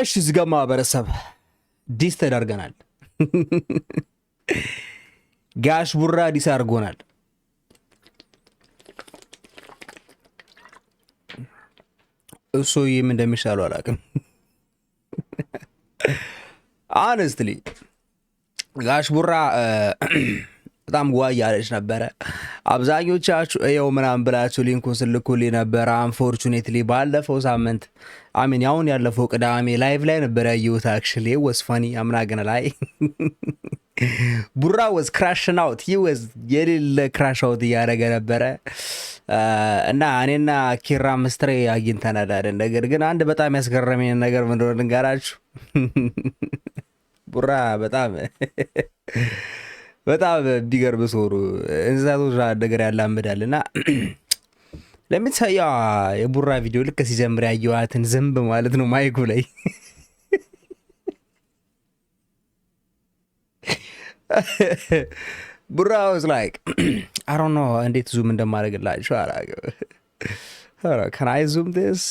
እሺ እዚህ ጋር ማህበረሰብ ዲስ ተዳርገናል። ጋሽ ቡራ ዲስ አድርጎናል። እሱ ይህም እንደሚሻለው አላውቅም። አነስትሊ ጋሽ ቡራ በጣም ጓ እያለች ነበረ። አብዛኞቻችሁ ይኸው ምናምን ብላችሁ ሊንኩን ስልኩልኝ ነበረ። አንፎርቹኔትሊ ባለፈው ሳምንት አሚን ያሁን ያለፈው ቅዳሜ ላይቭ ላይ ነበር ያየሁት። አክቹሊ ወስ ፈኒ አምና ገና ላይ ቡራ ወዝ ክራሽን አውት ወዝ የሌለ ክራሽ አውት እያደረገ ነበረ እና እኔና ኪራ ምስትሬ አግኝተናል። ነገር ግን አንድ በጣም ያስገረመኝ ነገር ምን እንደሆነ ልንገራችሁ። ቡራ በጣም ቢገርም ሶሩ እንስሳቶች ነገር ያላምዳል እና ለምሳሌ የቡራ ቪዲዮ ልክ ሲጀምር ያየዋትን ዝንብ ማለት ነው ማይኩ ላይ ቡራ was like I don't know እንዴት ዙም እንደማደርግላችሁ አላውቅም። Can I zoom this?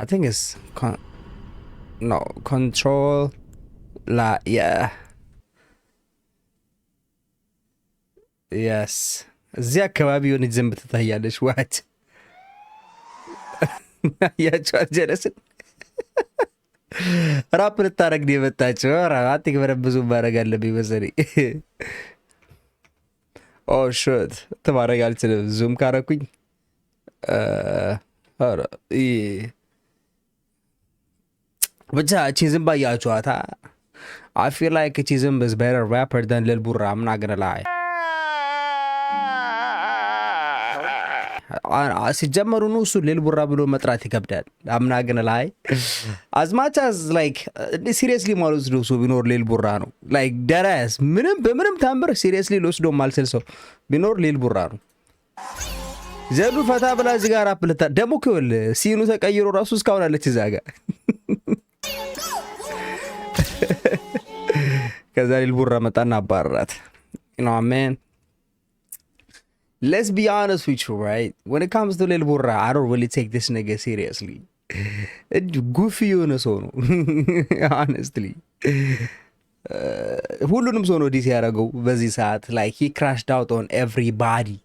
I think it's no control yeah yes እዚህ አካባቢ የሆነ ዝንብ ትታያለች። ዋት ያቻት ጀለስን ራፕ ልታረግ ነው የመጣችው። አትክ በረብዙ ማድረግ አለብኝ መሰለኝ። ኦ ሹት ተማረግ አልችልም ዙም ካረኩኝ ብቻ እቺ ዝንብ አያችኋታ። I feel like እቺ ዝንብ is better rapper than Lil Burra. I'm not gonna lie. ሲጀመሩ ነው እሱ ሊል ቡራ ብሎ መጥራት ይከብዳል። I'm not gonna lie. As much as like seriously ማለት ነው ሰው ቢኖር ሊል ቡራ ነው። like ደራስ በምንም ታምር seriously ልወስዶ ማልሰል ሰው ቢኖር ሊል ቡራ ነው። ዘሉ ፈታ ብላ እዚህ ጋር ራፕ ልታ ደሞ ከወል ሲኑ ተቀይሮ ራሱ እስካሁን አለች እዛ ጋር ከዛ ሊል ቡራ መጣና አባራት you know man. Let's be honest with you, right? When it comes to Lil Burra, I don't really take this nigga seriously. Goofy የሆነ ሰው ነው honestly. ሁሉንም ሰው ነው ዲስ ያደረገው በዚህ ሰዓት like he crashed out on everybody.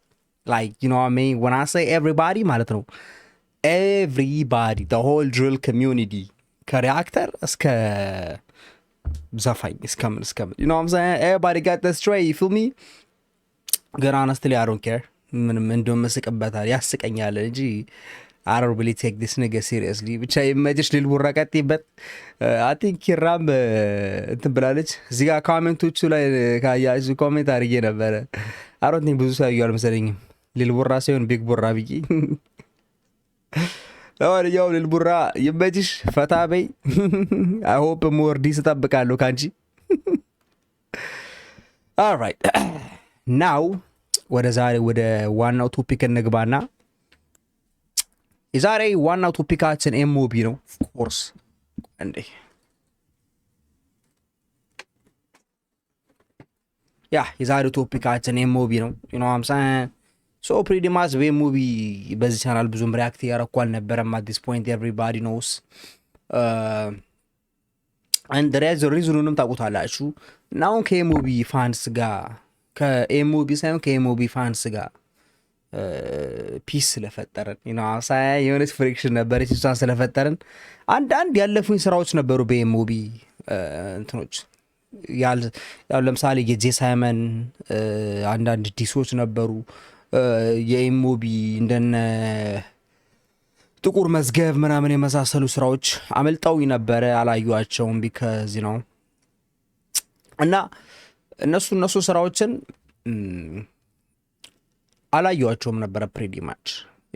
Like you know what I mean? When I say everybody ማለት ነው everybody, the whole drill community. ከሪአክተር እስከ ዘፋኝ እስከምን you know what I'm saying? Everybody got that stray, you feel me? ግን honestly I don't care. ምንም እንደውም መስቀበታል ያስቀኛል እንጂ I don't really take this nigga seriously. ብቻ ይመጅሽ ሊል ቡራ ቀጥይበት። I think ኪራም እንትን ብላለች እዚህ ጋር ኮሜንቶቹ ላይ ካያችሁ ኮሜንት አድርጌ ነበረ። I don't think ብዙ ሰው ያዩ አልመሰለኝም ሊል ቡራ ሳይሆን ቢግ ቡራ ብዬ። ለማንኛውም ሊል ቡራ ይመጅሽ ፈታ በይ። I hope more ዲስ እጠብቃለሁ ካንቺ። All right. ናው ወደ ዛሬ ወደ ዋናው ቶፒክ እንግባና የዛሬ ዋናው ቶፒካችን ኤምኦቢ ነው። ኦፍ ኮርስ እንዴ የዛሬው ቶፒካችን ኤምኦቢ ነው። you know what I'm saying? So pretty much ኤምኦቢ በዚህ ቻናል ብዙም ሪአክት ያረኩ አልነበረም at this point everybody knows and the reason ታውቁታላችሁ። ናው ከኤምኦቢ ፋንስ ጋር ከኤምኦቢ ሳይሆን ከኤምኦቢ ፋንስ ጋር ፒስ ስለፈጠረን የሆነች ፍሪክሽን ነበረች። እሷን ስለፈጠረን አንዳንድ ያለፉኝ ስራዎች ነበሩ በኤምኦቢ እንትኖች ያው ለምሳሌ የጄ ሳይመን አንዳንድ ዲሶች ነበሩ። የኤምኦቢ እንደነ ጥቁር መዝገብ ምናምን የመሳሰሉ ስራዎች አመልጠው ነበረ አላዩዋቸውም ቢካዝ ነው እና እነሱ ስራዎችን አላዩዋቸውም ነበረ ፕሪዲ ማች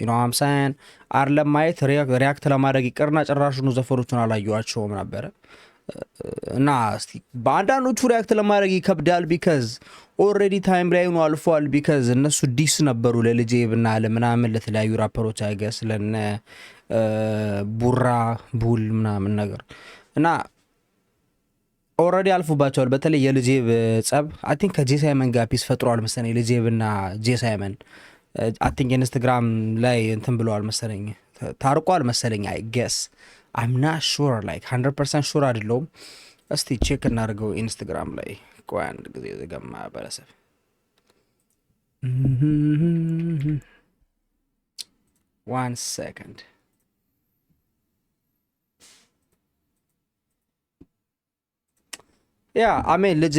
you know what I'm saying? አይደለም ማየት ሪአክት ለማድረግ ይቀርና ጭራሹኑ ዘፈሮቹን አላዩዋቸውም ነበረ እና እስቲ በአንዳንዶቹ ሪአክት ለማድረግ ይከብዳል ቢካዝ ኦልሬዲ ታይም ላይ ነው አልፏል። ቢካዝ እነሱ ዲስ ነበሩ ለልጄብና ለምናምን ለተለያዩ ራፐሮች አይገስ ለነ ቡራ ቡል ምናምን ነገር እና ኦልሬዲ አልፉባቸዋል። በተለይ የልጄብ ጸብ አይ ቲንክ ከጄ ሳይመን ጋር ፒስ ፈጥሯል መሰለኝ። ልጄብና ጄ ሳይመን አይ ቲንክ ኢንስታግራም ላይ እንትን ብለዋል መሰለኝ ታርቋል መሰለኝ አይ ጌስ I'm not sure like 100% sure አይደለሁም። እስቲ ቼክ እናድርገው ኢንስታግራም ላይ ቆይ አንድ ጊዜ ዘገማ በለሰብ 1 second ያ አሜን ልጄ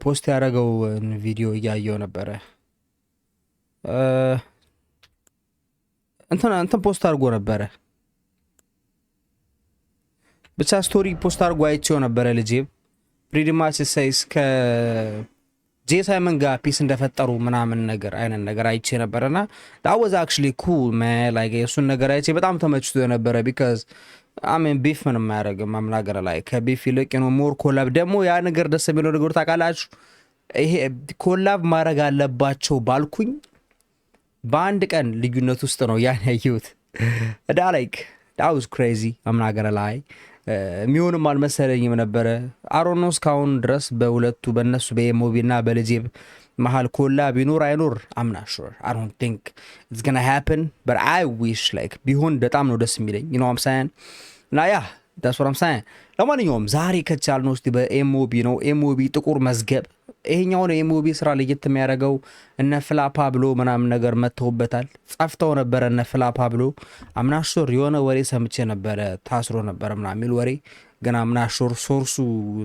ፖስት ያደረገው ቪዲዮ እያየው ነበረ። እንትን ፖስት አድርጎ ነበረ ብቻ ስቶሪ ፖስት አድርጎ አይቼው ነበረ። ልጄ ፕሪዲማች ሳይስ ከጄ ሳይመን ጋር ፒስ እንደፈጠሩ ምናምን ነገር አይነት ነገር አይቼ ነበረና that was actually cool man like እሱን ነገር አይቼ በጣም ተመችቶ ነበረ because አሜን ቢፍ ምንም አያደርግም ማምናገር ላይ ከቢፍ ይልቅ ነው ሞር ኮላብ ደግሞ ያ ነገር ደስ የሚለው ነገር ታውቃላችሁ። ይሄ ኮላብ ማድረግ አለባቸው ባልኩኝ በአንድ ቀን ልዩነት ውስጥ ነው ያን ያየሁት። ዳ ላይክ that was crazy ማምናገር ላይ የሚሆንም አልመሰለኝም ነበረ። አሮኖ እስካሁን ድረስ በሁለቱ በእነሱ በኤሞቢ እና በልጄብ መሀል ኮላብ ቢኖር አይኖር I'm not sure I don't think it's gonna happen but I wish like ቢሆን በጣም ነው ደስ የሚለኝ you know what I'm saying እና ያ that's what I'm saying። ለማንኛውም ዛሬ ከቻል ነው እስቲ በኤሞቢ ነው ኤሞቢ ጥቁር መዝገብ ይሄኛው ነው ኤሞቢ ስራ ለየት የሚያደርገው እነ ፍላፓ ብሎ ምናምን ነገር መተውበታል። ጻፍተው ነበር እነ ፍላፓ ብሎ I'm not sure የሆነ ወሬ ሰምቼ ነበር ታስሮ ነበር ምናምን የሚል ወሬ ግን I'm not sure ሶርሱ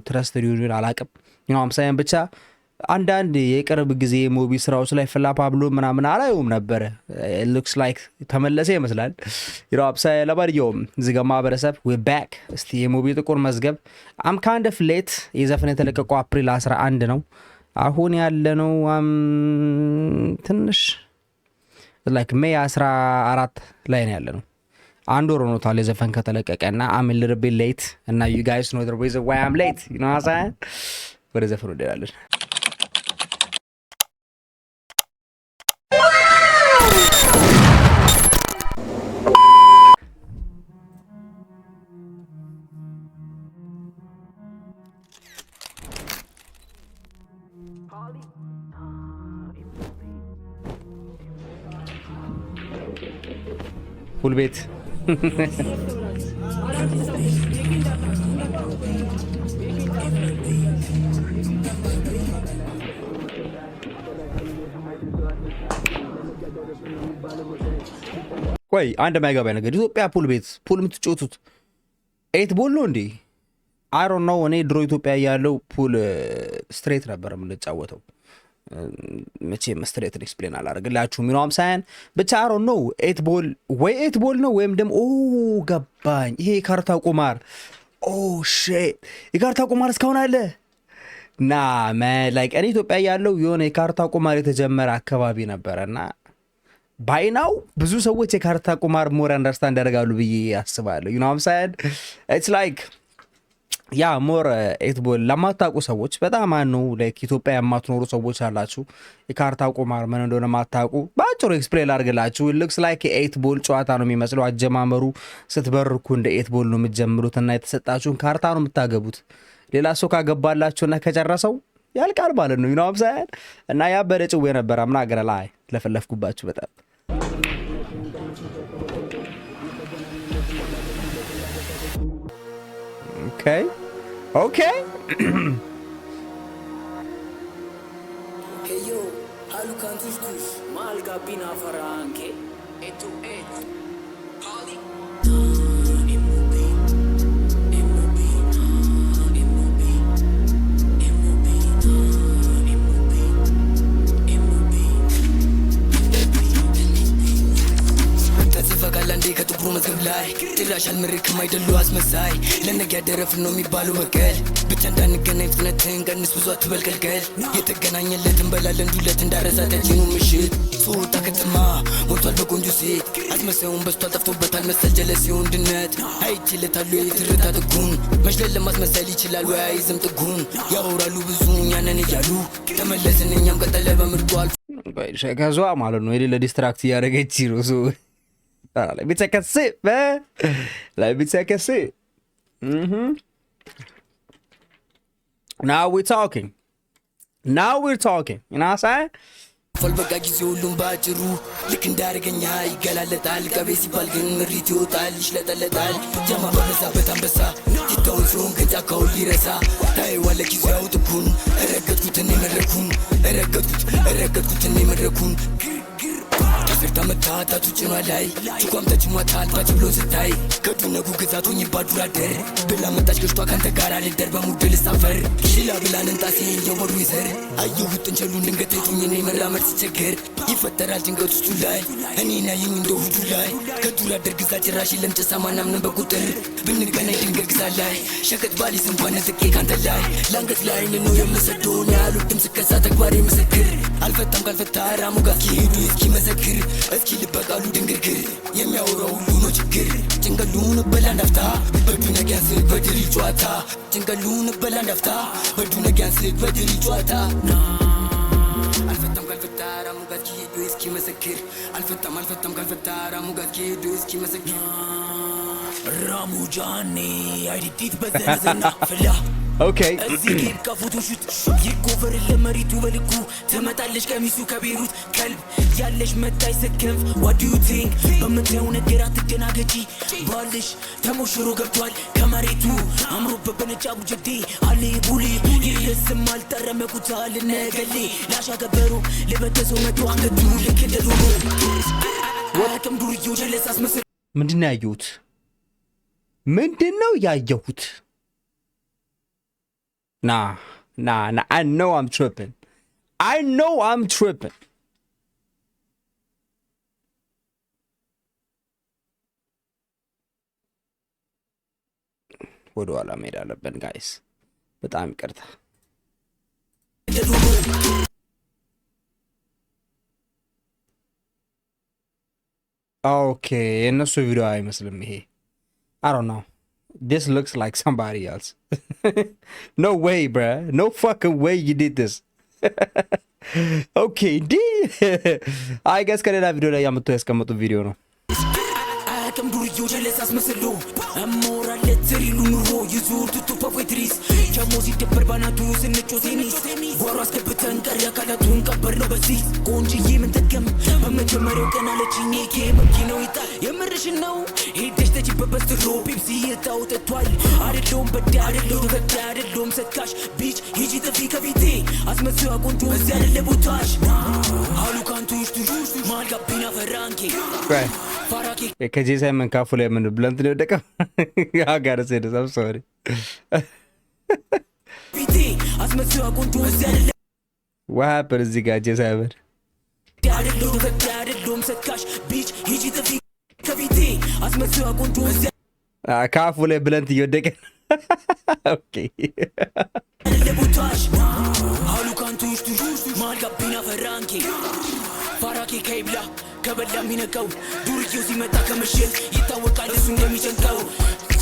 ትረስት ሊሆን አላቅም you know what I'm saying። ብቻ አንዳንድ የቅርብ ጊዜ ሙቪ ስራዎች ላይ ፍላፓ ብሎ ምናምን አላየውም ነበር it looks like ተመለሰ ይመስላል you know አብሳ ለባድየውም ዝጋ ማህበረሰብ we back እስቲ የሙቪ ጥቁር መዝገብ I'm kind of late የዘፈን የተለቀቀው አፕሪል 11 ነው። አሁን ያለነው ትንሽ like ሜይ 14 ላይ ነው ያለነው። አንድ ወር ሆኖታል የዘፈን ከተለቀቀና I'm a little bit late and now you guys know the reason why I'm late you know what I'm saying። ወደ ዘፈኑ እንሄዳለን። ሁል ቤት ቆይ አንድ ማይገባኝ ነገር ኢትዮጵያ ፑል ቤት ፑል የምትጫወቱት 8 ቦል ነው እንዴ? አይ ዶንት ኖ እኔ ድሮ ኢትዮጵያ ያለው ፑል ስትሬት ነበር የምንጫወተው። መቼም ስትሬት ኤክስፕሌን አላደርግላችሁም ነው አምሳያን ብቻ አይ ዶንት ኖ 8 ቦል ወይ 8 ቦል ነው ወይም ደግሞ ገባኝ ይሄ ካርታ ቁማር ሺት የካርታ ቁማር እስካሁን አለ ና ላይክ እኔ ኢትዮጵያ ያለው የሆነ የካርታ ቁማር የተጀመረ አካባቢ ነበረና ባይናው ብዙ ሰዎች የካርታ ቁማር ሞር አንደርስታንድ ያደርጋሉ ብዬ አስባለሁ you know what I'm saying it's like ያ ሞር 8 ቦል ለማታውቁ ሰዎች በጣም አኑ ላይክ ኢትዮጵያ የማትኖሩ ሰዎች አላችሁ የካርታ ቁማር ምን እንደሆነ ማታውቁ ባጭሩ ኤክስፕሌን አድርግላችሁ it looks like 8 ቦል ጨዋታ ነው የሚመስለው። አጀማመሩ ስትበርኩ እንደ 8 ቦል ነው የምትጀምሩት እና የተሰጣችሁን ካርታ ነው የምታገቡት። ሌላ ሰው ካገባላችሁና ከጨረሰው ያልቃል ማለት ነው you know what I'm saying እና ያ በደጭው የነበረ አምናገር ላይ ለፈለፍኩባችሁ በጣም okay hey yo halu kantus kus mal gabina faranke eto Holly ፈቃላንዴ ከጥቁሩ መዝገብ ላይ ጭራሽ አልመሬክ ማይደሉ አስመሳይ ለነገ ያደረፍን ነው የሚባሉ በቀል ብቻ እንዳንገናኝ ፍጥነትን ቀንስ ብዙ አትበልቀልቀል የተገናኘለት እንበላለን ዱለት እንዳረሳተችኑ ምሽት ጾታ ከተማ ሞልቷል በቆንጆ ሴት አስመሳዩን በስቷል ጠፍቶበታል መሰል ጀለሴውን ድነት አይችለታሉ የትርታ ጥጉን መሽለል ለማስመሰል ይችላል ወይ አይዝም ጥጉን ያወራሉ ብዙ እኛንን እያሉ ተመለስን እኛም ቀጠለ በምርጓል ከዟ ማለት ነው የሌለ ዲስትራክት እያደረገች ይሮሱ Let me take a sip, man. Let me take a sip. Now we're talking. You know what I'm saying? ፈልበቃ ጊዜ ሁሉም ባጭሩ ልክ እንዳረገኛ ይገላለጣል ቀቤ ሲባል ግን ምሪት ይወጣል ይሽለጠለጣል ጀማ በበዛበት አንበሳ ይታወን ሲሆን ከጫካው ሊረሳ ታይዋለ ጊዜ ያውጥኩን እረገጥኩትን የመድረኩን እረገጥኩትን የመድረኩን ከፍርታ መታታቱ ጭኗ ላይ ችኳም ተጭሟታል ባጭብሎ ስታይ ከዱነጉ ግዛቶኝ ባዱራደር ብላ መጣች ገሽቷ ካንተ ጋር ልደር በሙድል ሳፈር ሽላ ብላ ነንጣሴ የወሩ ይዘር አየሁት ጥንቸሉን ድንገት አይቶኝ እኔ መራመድ ሲቸገር ይፈጠራል ጭንቀት ውስጡ ላይ እኔን ያየኝ እንደ ሁዱ ላይ ከዱራደር ግዛ ጭራሽ የለም ጭሳ ማናምንም በቁጥር ብንገናኝ ድንገት ግዛ ላይ ሸቀጥ ባሊስ እንኳን ነጥቄ ካንተ ላይ ለአንገት ላይ ነው የምሰደውን ያሉትም ስከሳ ተግባሬ ምስክር አልፈታም ካልፈታ ራሙ ጋር ኪሄዱ እስኪ መሰክር እስኪ ልበቃሉ ድንግርግር የሚያወራው ሁሉ ነው ችግር ጭንቀሉን በላ እንዳፍታ በዱ ነጊያንስ በድሪ ጨዋታ ጭንቀሉን በላ እንዳፍታ በዱ ነጊያንስ በድሪ ጨዋታ አልፈታም ካልፈታ ራሙ ጋር ኪሄዱ እስኪ መሰክር አልፈታም ካልፈታ ራሙ ጋር ኪሄዱ እስኪ መሰክር ራሙ ጃኔ አይዲት በዘነዘና ፍላ Okay. እዚህ ከፎቶሹት ይኮቨር ለመሪቱ በልኩ ተመጣለሽ ቀሚሱ ከቤሩት ከልብ ያለሽ መታይ ሰከንፍ what do you think በምታየው ነገር አትደናገጪ ባልሽ ተሞሽሮ ገብቷል ከመሬቱ አምሮበት በነጭ አቡጀዴ አለ ቡሊ ይስም አልጠረመቁታል ነገሌ ላሻገበሩ ለበተሰው መቶ አንገቱ ልክ እንደ ዶሮ ወራከም ዱርዮ ጀለስ አስመስል ምንድነው ያየሁት Nah, I know I'm tripping. ወደ ኋላ መሄድ አለብን ጋይስ በጣም ይቅርታ ኦኬ የነሱ ቪዲዮ አይመስልም ይሄ I don't know This looks like somebody else. No way, bruh. No fucking way you did this. Okay, I guess ከሌላ ቪዲዮ ላይ ያመጡ ያስቀመጡ ቪዲዮ ነው። አያውቅም ዱርዮ ጀለስ አስመስሎ አሞራለት ትሪሉ ኑሮ ይዙር ቱቱ ፖፌትሪስ ጀሞ ሲደበር ባናቱ ስንጮ ቴኒስ ጓሮ አስገብተን ቀሪ አካላቱን ቀበር ነው በዚህ ቆንጅዬ ምን ጠቀም በመጀመሪያው ቀን አለችኝ ኬ መኪናው ይጣ የምርሽን ነው ሄደሽ ተጅበት በስትሮ ፔፕሲ የጣው ጠጥቷል አይደለውም በዳ አይደለውም ተፈታ አይደለውም ሰካሽ ቢች ሂጂ ጥፊ ከፊቴ አስመስዋ ቆንጆ እዚህ አይደለ ቦታሽ አሉ ካንቱ ይሽቱ ማልጋቢና ፈራንኬ ፋራኬ ከጄ ሳይመን ካፉ ላይ ምን ብለንት ነው ደቀ I gotta say this I'm sorry What happened እዚህ ጋር ጄ ሳይመን ካፉ ላይ ብለንት እየወደቀ ኦኬ ፋራኬ ከይብላ ከበላ የሚነቀው ዱርዬው ሲመጣ ከምሽል ይታወቃል እሱ እንደሚጨንቀው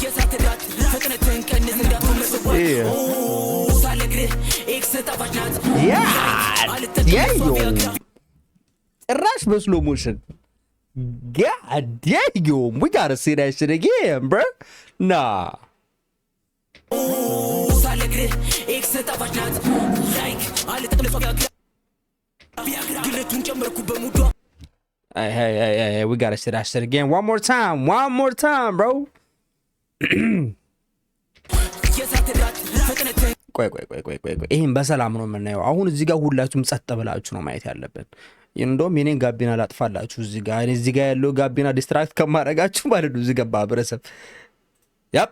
የሳትራት ፍጥነትን ቀንስ እንዳትመሰዋል ሳለግርህ ኤክስ ጣፋጭ ናት ጭራሽ በስሎ ሞሽን God damn, we gotta see that shit again, bro. Nah. ሳለግርህ ኤክስ ጣፋጭ ናት ላይክ አልጠቅለሷ ግለቱን ጨመርኩ በሙዷ Hey, we gotta see that shit again. One more time, bro. ቆይ ይሄን በሰላም ነው የምናየው። አሁን እዚህ ጋር ሁላችሁም ጸጥ ብላችሁ ነው ማየት ያለብን። እንደውም የኔን ጋቢና ላጥፋላችሁ እዚህ ጋር ያለው ጋቢና ዲስትራክት ከማረጋችሁ ማለት ነው። እዚህ ጋር ባብረሰብ ያፕ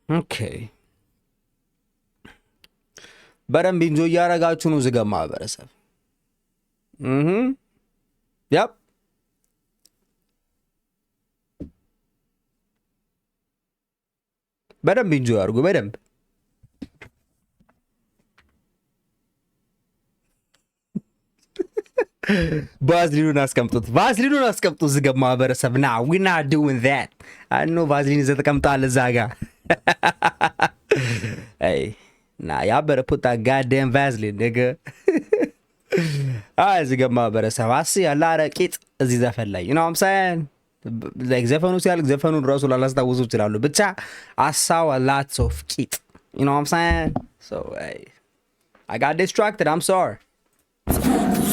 ኦኬ በደንብ ኢንጆይ እያረጋችሁ ነው እዚህ ጋር ማህበረሰብ ያፕ በደንብ ኢንጆይ አድርጉ በደንብ ቫዝሊኑን አስቀምጡት እዚህ ጋር ማህበረሰብ ና we not doing that I know ቫዝሊን ይዘህ ተቀምጠሃል እዛ ጋር hey nah y'all better put that goddamn Vaseline nigga እዚህ ጋር ማህበረሰብ አሲ ያላረ ቂጥ እዚህ ዘፈን ላይ you know what I'm saying like ዘፈኑ ሲያልቅ ዘፈኑን ራሱ ላላስታውሱ ይችላሉ። ብቻ አሳው lots of ቂጥ you know what I'm saying so hey, I got distracted I'm sorry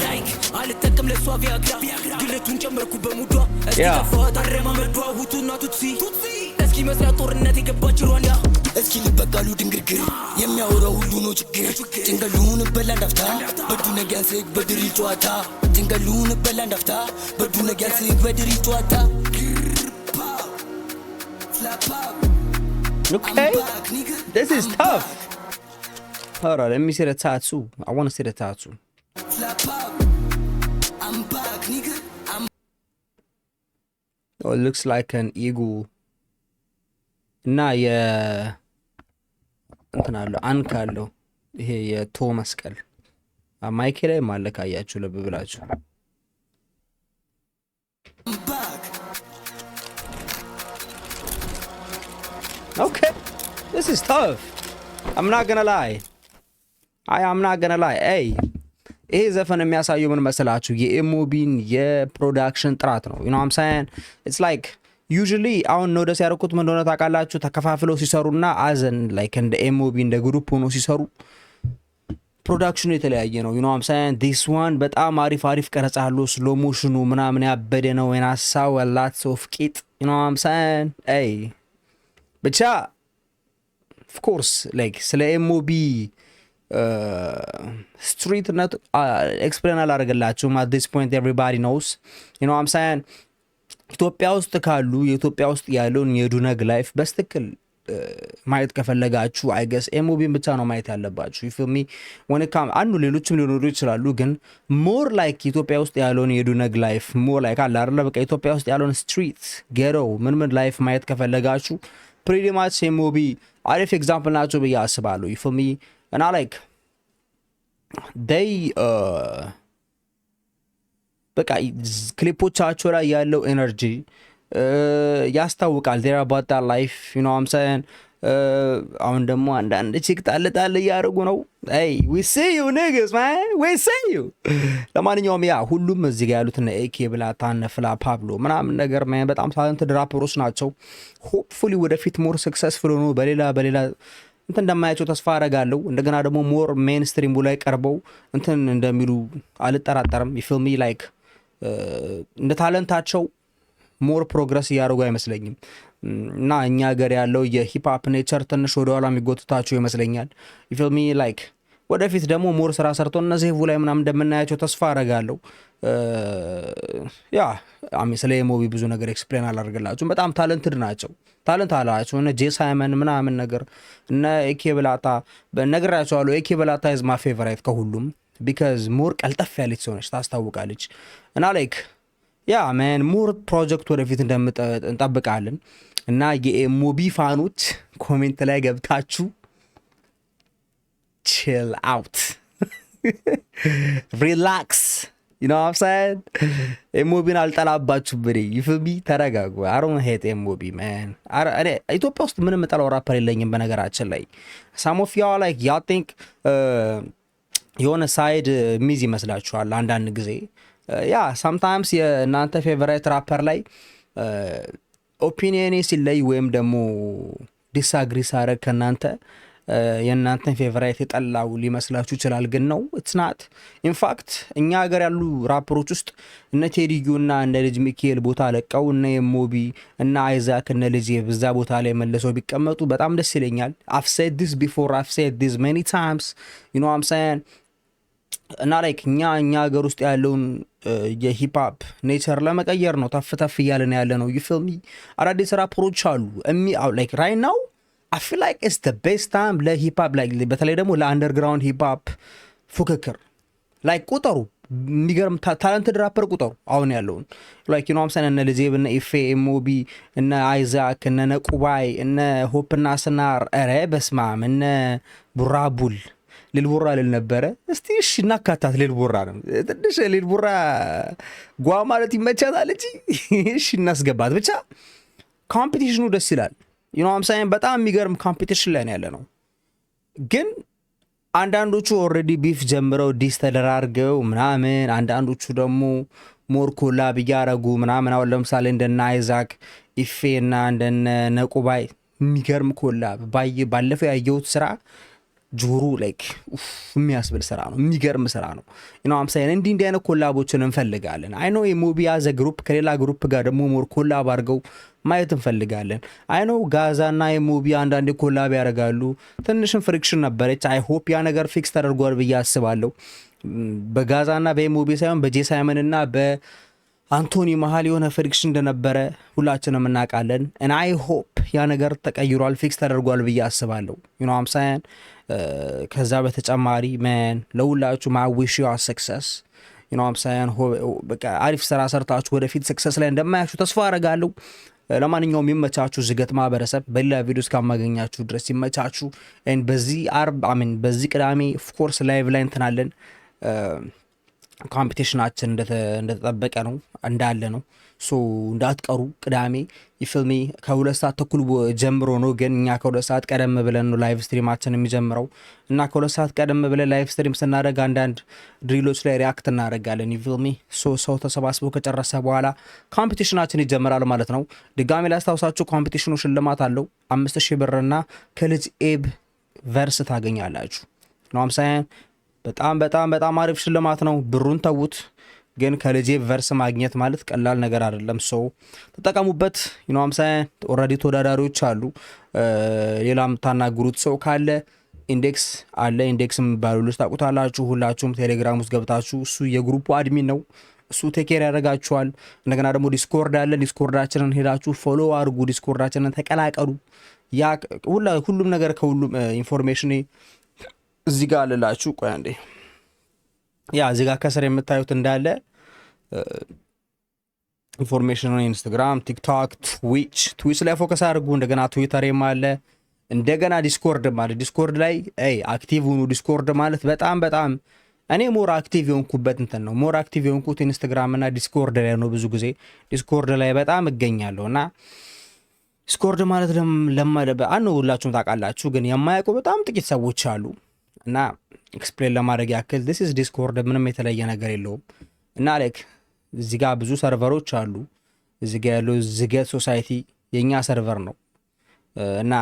like አልተጠቀም ለሷ ቪያግራ ግለቱን ጨመርኩ በሙዷ እስቲ ከፋታ አረማመዷ ሁቱና ቱትሲ እስኪ መስራት ጦርነት የገባች ሩዋንዳ እስኪ ልበቃሉ ድንግርግር የሚያወራው ሁሉ ነው ችግር ጭንገሉን በላ እንዳፍታ በዱ ነገር ስግ በድሪ ጨዋታ ጭንገሉን በላ እንዳፍታ በዱ ነገር ስግ በድሪ ጨዋታ okay this is tough hold on let me see the tattoo I want to see the tattoo I'm back nigga oh it looks like an eagle እና እንትን አለው አንካ አለው ይሄ የቶ መስቀል ማይኬ ላይ ማለካ ያያችሁ ልብ ብላችሁ okay this is tough I'm not gonna lie hey ይሄ ዘፈን የሚያሳየው ምን መሰላችሁ የኤሞቢን የፕሮዳክሽን ጥራት ነው you know what I'm saying it's like usually አሁን ነው ደስ ያደረኩት ምን እንደሆነ ታውቃላችሁ ተከፋፍለው ሲሰሩና አዘን like እንደ ኤሞቢ እንደ ግሩፕ ሆኖ ሲሰሩ ፕሮዳክሽኑ የተለያየ ነው you know what I'm saying this one በጣም አሪፍ ቀረጻ አለው ስሎ ሞሽኑ ምናምን ያበደ ነው and I saw a lot of ቂጥ you know what I'm saying hey ብቻ of course like ስለ ኤሞቢ ስትሪት ነት ኤክስፕሌን አላደርግላችሁም at this point everybody knows you know what I'm saying ኢትዮጵያ ውስጥ ካሉ የኢትዮጵያ ውስጥ ያለውን የዱነግ ላይፍ በስትክክል ማየት ከፈለጋችሁ I guess ኤሞቢን ብቻ ነው ማየት ያለባችሁ you feel me when it comes አንዱ ሌሎችም ሊኖሩ ይችላሉ ግን more like ኢትዮጵያ ውስጥ ያለውን የዱነግ ላይፍ more like አለ አይደል በቃ ኢትዮጵያ ውስጥ ያለውን ስትሪት ጌሮ ምን ላይፍ ማየት ከፈለጋችሁ pretty much ኤሞቢ አሪፍ ኤግዛምፕል ናቸው ብዬ አስባለሁ you feel me and I like they በቃ ክሊፖቻቸው ላይ ያለው ኤነርጂ ያስታውቃል they're about that life you know what I'm saying አሁን ደግሞ አንዳንድ ቺክ ጣልጣል እያደረጉ ነው hey we see you niggas man we see you ለማንኛውም ያ ሁሉም እዚህ ጋር ያሉት እነ ኤኬ ብላታን ፍላ ፓብሎ ምናምን ነገር በጣም ታለንትድ ራፐሮች ናቸው hopefully ወደፊት ሞር ሰክሰስፉል ሆኖ በሌላ እንትን እንደማያቸው ተስፋ አደርጋለሁ እንደገና ደግሞ ሞር ሜንስትሪም ላይ ቀርበው እንትን እንደሚሉ አልጠራጠርም you feel me like እንደ ታለንታቸው ሞር ፕሮግረስ ያደርጉ አይመስለኝም እና እኛ ሀገር ያለው የሂፕ ሆፕ ኔቸር ትንሽ ወደ ኋላ የሚጎትታቸው ይመስለኛል you feel me like ወደፊት ደግሞ ሞር ስራ ሰርቶ እነዚህ ላይ ምናምን እንደምናያቸው ተስፋ አደርጋለሁ ያ ስለ ኤሞቢ ብዙ ነገር ኤክስፕሌን አላደርግላችሁም በጣም ታለንትድ ናቸው ታለንት አላቸው እነ ጄ ሳይመን ምናምን ነገር እነ ኤኬ ብላታ በነገራቸዋለሁ ኤኬ ብላታ is my favorite ከሁሉም because ሞር ቀልጠፍ ያለች ሰው ነች ታስታውቃለች እና like ያ man ሞር ፕሮጀክት ወደፊት እንጠብቃለን እና የኤሞቢ ፋኖች ኮሜንት ላይ ገብታችሁ chill out relax you know what I'm saying ኤሞቢን አልጠላባችሁ ብሬ ይፍቢ ተረጋጉ I don't hate ኤሞቢ man እኔ ኢትዮጵያ ውስጥ ምንም ጠላው ራፐር የለኝም በነገራችን ላይ some of y'all like y'all think የሆነ ሳይድ ሚዝ ይመስላችኋል አንዳንድ ጊዜ ያ sometimes የእናንተ ፌቨራይት ራፐር ላይ ኦፒኒየኔ ሲለይ ወይም ደግሞ ዲስአግሪ ሳረግ ከናንተ የእናንተን ፌቨራይት የጠላው ሊመስላችሁ ይችላል ግን ነው it's not in fact እኛ ሀገር ያሉ ራፐሮች ውስጥ እነ ቴዲዩ እና እነ ልጅ ሚካኤል ቦታ ለቀው እነ ኤሞቢ እና አይዛክ እነ ልጅ በዛ ቦታ ላይ መልሰው ቢቀመጡ በጣም ደስ ይለኛል I've said this before I've said this many times you know what I'm saying እና like እኛ ሀገር ውስጥ ያለውን የሂፕ ሆፕ ኔቸር ለመቀየር ነው ተፍተፍ እያለን ያለ ነው you feel me አዳዲስ ራፐሮች አሉ like right now I feel like it's the best time ለሂፕ ሆፕ like በተለይ ደግሞ ለአንደርግራውንድ ሂፕ ሆፕ ፉክክር like ቁጥሩ የሚገርም ታለንትድ ራፐር ቁጥሩ አሁን ያለውን like you know what I'm saying እነ ልጄብ እነ ኢፌ ኤሞቢ እነ አይዛክ እነ ነቁባይ እነ ሆፕና ስናር ኧረ በስማም እነ ቡራቡል ሊልቡራ ልነበረ እስቲ እሺ እናካታት ሊልቡራ ነው ትንሽ ሊልቡራ ጓ ማለት ይመቻታል እንጂ እሺ እናስገባት ብቻ ኮምፒቲሽኑ ደስ ይላል you know what I'm saying በጣም የሚገርም ኮምፒቲሽን ላይ ያለ ነው ግን አንዳንዶቹ ኦሬዲ ቢፍ ጀምረው ዲስ ተደራርገው ምናምን አንዳንዶቹ ደግሞ ሞር ኮላብ እያረጉ ምናምን አሁን ለምሳሌ እንደነ አይዛክ ኢፌ እና እንደነ ነቁባይ የሚገርም ኮላብ ባለፈው ያየሁት ስራ ጆሮ ላይክ የሚያስብል ስራ ነው። የሚገርም ስራ ነው። አምሳይን እንዲህ አይነት ኮላቦችን እንፈልጋለን። አይኖ የሙቢ ያዘ ግሩፕ ከሌላ ግሩፕ ጋር ደግሞ ሞር ኮላብ አድርገው ማየት እንፈልጋለን። አይኖ ጋዛና የሙቢ አንዳንዴ ኮላብ ያደርጋሉ። ትንሽም ፍሪክሽን ነበረች። አይ ሆፕ ያ ነገር ፊክስ ተደርጓል ብዬ አስባለሁ። በጋዛና በሙቢ ሳይሆን በጄ ሳይመን እና በአንቶኒ መሀል የሆነ ፍሪክሽን እንደነበረ ሁላችንም እናውቃለን። እና አይ ሆፕ ያ ነገር ተቀይሯል፣ ፊክስ ተደርጓል ብዬ አስባለሁ። አምሳያን ከዛ በተጨማሪ መን ለሁላችሁ ማዊሽ ሰክሰስ አምሳያን በቃ አሪፍ ስራ ሰርታችሁ ወደፊት ሰክሰስ ላይ እንደማያችሁ ተስፋ አረጋለሁ። ለማንኛውም ይመቻችሁ ዝገት ማህበረሰብ። በሌላ ቪዲዮ እስካማገኛችሁ ድረስ ይመቻችሁ። በዚህ አርብ በዚህ ቅዳሜ ኦፍኮርስ ላይቭ ላይ እንትናለን። ኮምፒቲሽናችን እንደተጠበቀ ነው እንዳለ ነው። ሶ እንዳትቀሩ ቅዳሜ ይፍልሜ ከ2 ሰዓት ተኩል ጀምሮ ነው። ግን እኛ ከ2 ሰዓት ቀደም ብለን ነው ላይቭ ስትሪማችን የሚጀምረው እና ከ2 ሰዓት ቀደም ብለን ላይቭ ስትሪም ስናደርግ አንዳንድ ድሪሎች ላይ ሪያክት እናደርጋለን። ይፍልሜ ሰው ተሰባስበው ከጨረሰ በኋላ ኮምፒቲሽናችን ይጀምራል ማለት ነው። ድጋሜ ላስታውሳችሁ ኮምፒቲሽኑ ሽልማት አለው 5000 ብርና ከልጅ ኤብ ቨርስ ታገኛላችሁ ነው አምሳያን በጣም በጣም በጣም አሪፍ ሽልማት ነው። ብሩን ተዉት፣ ግን ከልጄ ቨርስ ማግኘት ማለት ቀላል ነገር አይደለም። ሰው ተጠቀሙበት። አምሳያን ኦልሬዲ ተወዳዳሪዎች አሉ። ሌላ የምታናግሩት ሰው ካለ ኢንዴክስ አለ። ኢንዴክስ የሚባሉ ልጅ ታውቁታላችሁ ሁላችሁም። ቴሌግራም ውስጥ ገብታችሁ እሱ የግሩፑ አድሚን ነው። እሱ ቴኬር ያደርጋችኋል። እንደገና ደግሞ ዲስኮርድ አለ። ዲስኮርዳችንን ሄዳችሁ ፎሎ አድርጉ። ዲስኮርዳችንን ተቀላቀሉ። ያ ሁሉም ነገር ከሁሉም ኢንፎርሜሽን እዚህ ጋር አለላችሁ። ቆይ አንዴ ያ እዚህ ጋር ከስር የምታዩት እንዳለ ኢንፎርሜሽን ነው። ኢንስታግራም፣ ቲክቶክ፣ ትዊች ላይ ፎከስ አድርጉ። እንደገና ትዊተርም አለ። እንደገና ዲስኮርድ ማለት ዲስኮርድ ላይ አክቲቭ ሁኑ። ዲስኮርድ ማለት በጣም በጣም እኔ ሞር አክቲቭ የሆንኩበት እንትን ነው። ሞር አክቲቭ የሆንኩት ኢንስታግራም እና ዲስኮርድ ላይ ነው። ብዙ ጊዜ ዲስኮርድ ላይ በጣም እገኛለሁ እና ዲስኮርድ ማለት ሁላችሁም ታውቃላችሁ፣ ግን የማያውቁ በጣም ጥቂት ሰዎች አሉ እና ኤክስፕሌን ለማድረግ ያክል this is ዲስኮርድ ምንም የተለየ ነገር የለውም። እና ላይክ እዚህ ጋር ብዙ ሰርቨሮች አሉ። እዚህ ጋር ያለው ዝገት ሶሳይቲ የኛ ሰርቨር ነው እና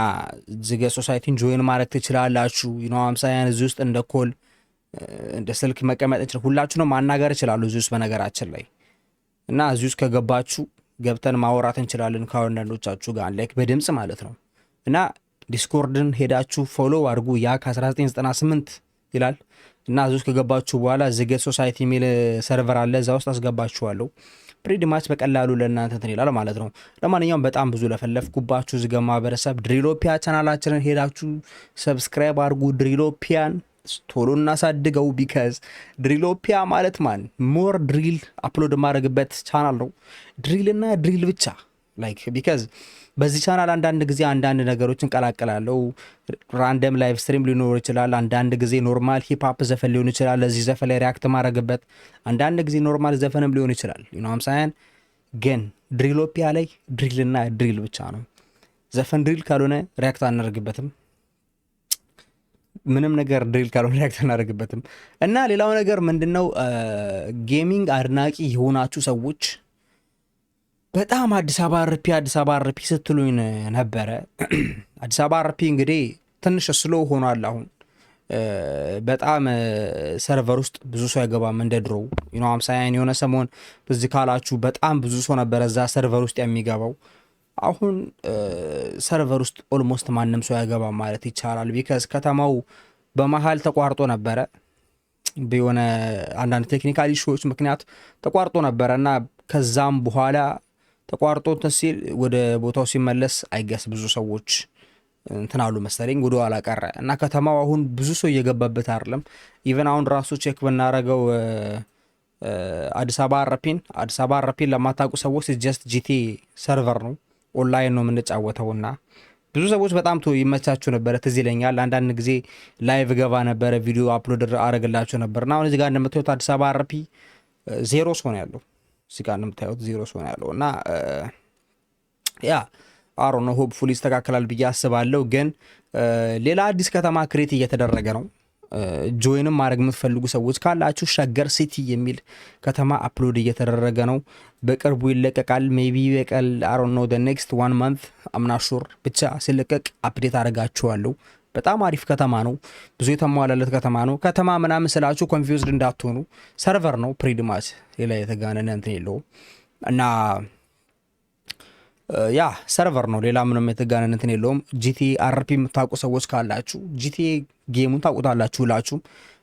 ዝገት ሶሳይቲን ጆይን ማድረግ ትችላላችሁ። አምሳያን እዚህ ውስጥ እንደ ኮል እንደ ስልክ መቀመጥ ይችላል። ሁላችሁንም ማናገር ይችላሉ እዚህ ውስጥ በነገራችን ላይ እና እዚህ ውስጥ ከገባችሁ ገብተን ማወራት እንችላለን ከአንዳንዶቻችሁ ጋር ላይክ በድምጽ ማለት ነው። እና ዲስኮርድን ሄዳችሁ ፎሎ አድርጉ። ያ ከ1998 ይላል እና እዚህ ውስጥ ከገባችሁ በኋላ ዝገት ሶሳይቲ የሚል ሰርቨር አለ። እዛ ውስጥ አስገባችኋለሁ። ፕሪዲማች በቀላሉ ለእናንተ እንትን ይላል ማለት ነው። ለማንኛውም በጣም ብዙ ለፈለፍኩባችሁ ዝገት ማህበረሰብ ድሪሎፒያ ቻናላችንን ሄዳችሁ ሰብስክራይብ አድርጉ። ድሪሎፒያን ቶሎ እናሳድገው። ቢካዝ ድሪሎፒያ ማለት ሞር ድሪል አፕሎድ የማድረግበት ቻናል ነው። ድሪልና ድሪል ብቻ ላይክ ቢካዝ በዚህ ቻናል አንዳንድ ጊዜ አንዳንድ ነገሮችን ቀላቀላለሁ። ራንደም ላይቭ ስትሪም ሊኖር ይችላል። አንዳንድ ጊዜ ኖርማል ሂፕሆፕ ዘፈን ሊሆን ይችላል። ለዚህ ዘፈን ላይ ሪያክት ማድረግበት፣ አንዳንድ ጊዜ ኖርማል ዘፈንም ሊሆን ይችላል። አምሳያን ግን ድሪሎፒያ ላይ ድሪልና ድሪል ብቻ ነው። ዘፈን ድሪል ካልሆነ ሪያክት አናደርግበትም። ምንም ነገር ድሪል ካልሆነ ሪያክት አናደርግበትም። እና ሌላው ነገር ምንድነው ጌሚንግ አድናቂ የሆናችሁ ሰዎች በጣም አዲስ አበባ አርፒ ስትሉኝ ነበረ። አዲስ አበባ አርፒ እንግዲህ ትንሽ ስሎ ሆኗል። አሁን በጣም ሰርቨር ውስጥ ብዙ ሰው አይገባም እንደ ድሮው። አምሳያን የሆነ ሰሞን በዚህ ካላችሁ በጣም ብዙ ሰው ነበረ እዛ ሰርቨር ውስጥ የሚገባው። አሁን ሰርቨር ውስጥ ኦልሞስት ማንም ሰው አይገባም ማለት ይቻላል። ቢካዝ ከተማው በመሀል ተቋርጦ ነበረ በሆነ አንዳንድ ቴክኒካል ኢሹዎች ምክንያት ተቋርጦ ነበረ እና ከዛም በኋላ ተቋርጦ ሲል ወደ ቦታው ሲመለስ አይገስ ብዙ ሰዎች እንትናሉ መሰለኝ ወደ ኋላ ቀረ እና ከተማው አሁን ብዙ ሰው እየገባበት አይደለም። ኢቨን አሁን ራሱ ቼክ ብናረገው አዲስ አበባ አርፒን ለማታውቁ ሰዎች ጀስት ጂቲ ሰርቨር ነው፣ ኦንላይን ነው የምንጫወተውና ብዙ ሰዎች በጣም ይመቻችሁ ነበረ። ትዝ ይለኛል አንዳንድ ጊዜ ላይቭ ገባ ነበረ፣ ቪዲዮ አፕሎድ አረግላችሁ ነበርና አሁን እዚህ ጋር እንደምታዩት አዲስ አበባ አርፒ 0 ሰው ነው ያለው። እዚህ ጋር እንደምታዩት 0 ሰው ነው ያለው እና ያ አሮ ነው ሆፕፉሊ ይስተካከላል ብዬ አስባለሁ። ግን ሌላ አዲስ ከተማ ክሬት እየተደረገ ነው ጆይንም ማድረግ የምትፈልጉ ሰዎች ካላችሁ ሸገር ሲቲ የሚል ከተማ አፕሎድ እየተደረገ ነው። በቅርቡ ይለቀቃል። ሜቢ በቀል አይ ዶንት ኖ ዘ ኔክስት 1 month አምናሹር ብቻ ሲለቀቅ አፕዴት አደርጋችኋለሁ። በጣም አሪፍ ከተማ ነው። ብዙ የተሟላለት ከተማ ነው። ከተማ ምናምን ስላችሁ ኮንፊውዝድ እንዳትሆኑ፣ ሰርቨር ነው ፕሪዲማች፣ ሌላ የተጋነነ እንትን የለውም እና ያ ሰርቨር ነው፣ ሌላ ምንም የተጋነነ እንትን የለውም። ጂቲኤ አርፒ የምታውቁ ሰዎች ካላችሁ ጂቲኤ ጌሙን ታውቁታላችሁ ሁላችሁም።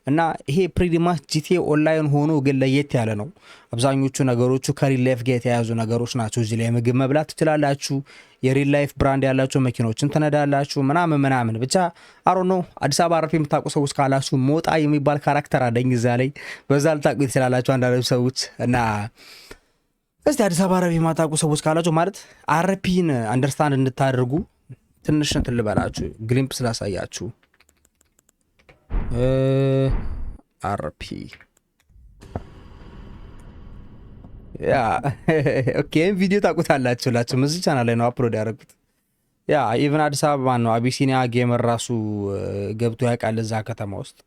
እና ይሄ ፕሪዲማች ጂቲኤ ኦንላይን ሆኖ ግን ለየት ያለ ነው። አብዛኞቹ ነገሮቹ ከሪል ላይፍ ጋር የተያያዙ ነገሮች ናቸው። እዚህ ላይ ምግብ መብላት ትችላላችሁ። የሪል ላይፍ ብራንድ ያላቸው መኪኖችን ትነዳላችሁ ምናምን ብቻ አሮ ነው። አዲስ አበባ አርፒ የምታውቁ ሰዎች ካላችሁ ሞጣ የሚባል ካራክተር አለኝ እዛ ላይ፣ በዛ ልታውቁ ትችላላችሁ አንዳንድ ሰዎች። እና እስቲ አዲስ አበባ አርፒ የማታውቁ ሰዎች ካላችሁ ማለት አርፒን አንደርስታንድ እንድታደርጉ ትንሽ እንትን ልበላችሁ፣ ግሊምፕስ ላሳያችሁ። አርፒ ያ ኦኬ፣ ቪዲዮ ታውቁታላችሁ ላችሁ እዚህ ቻናል ላይ ነው አፕሎድ ያደረጉት። ያ ኢቭን አዲስ አበባ ነው አቢሲኒያ ጌመር ራሱ ገብቶ ያውቃል እዛ ከተማ ውስጥ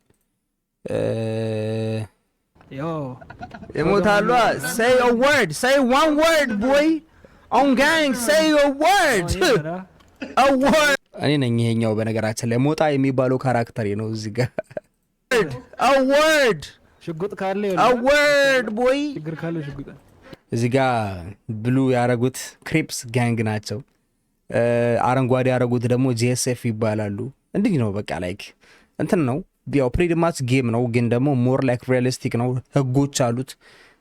ይሞታሉ። say a word, say one word boy on gang, say a word a word። እኔ ነኝ ይሄኛው በነገራችን ላይ ሞጣ የሚባለው ካራክተር ነው እዚህ ጋር a word ሽጉጥ ካለ a word boy ችግር ካለ ሽጉጥ እዚህ ጋር ብሉ ያረጉት ክሪፕስ ጋንግ ናቸው። አረንጓዴ ያረጉት ደግሞ ጂኤስኤፍ ይባላሉ። እንዲህ ነው በቃ ላይክ እንትን ነው። ያው ፕሪዲማች ጌም ነው ግን ደግሞ ሞር ላይክ ሪያሊስቲክ ነው። ህጎች አሉት።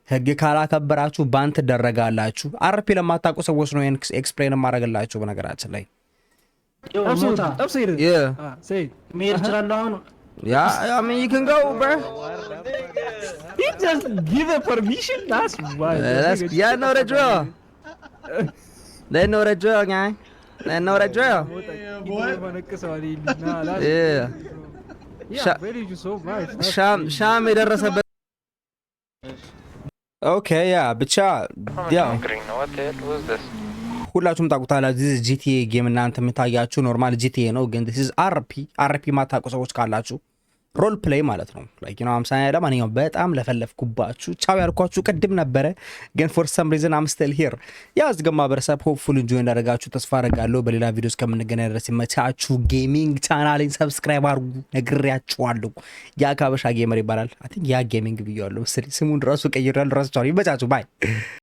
ህግ ካላከበራችሁ ባን ትደረጋላችሁ። አርፒ ለማታውቁ ሰዎች ነው ኤክስፕሌን ማድረግላችሁ በነገራችን ላይ Yeah, I mean you can go, bro. He just give a permission. That's why. Yeah, know the drill. They know the drill, gang. They know the drill. Yeah, very so right. Sham የደረሰበት Okay, yeah, ብቻ ያው ሁላችሁም ታውቁታላችሁ። ዲስ ጂቲኤ ጌም እናንተ የምታያችሁ ኖርማል ጂቲኤ ነው፣ ግን ዲስ አርፒ ማታውቁ ሰዎች ካላችሁ ሮል ፕሌይ ማለት ነው። ላይክ ዩ ኖ አምሳኛ ለማንኛውም በጣም ለፈለፍኩባችሁ ቻው ያልኳችሁ ቅድም ነበረ፣ ግን ፎር ሰም ሪዝን አም ስቲል ሂር። ያ ዝገማ በረሰብ ሆፕፉል እንጆይ እንዳደረጋችሁ ተስፋ አደርጋለሁ። በሌላ ቪዲዮ እስከምንገናኝ ድረስ ይመቻችሁ። ጌሚንግ ቻናሌን ሰብስክራይብ አድርጉ፣ ነግሬያችኋለሁ። ያ ካበሻ ጌመር ይባላል። አይ ቲንክ ያ ጌሚንግ ብያለሁ መሰለኝ፣ ስሙን ራሱ ቀይሬያለሁ። ራሱ ይመቻችሁ። ባይ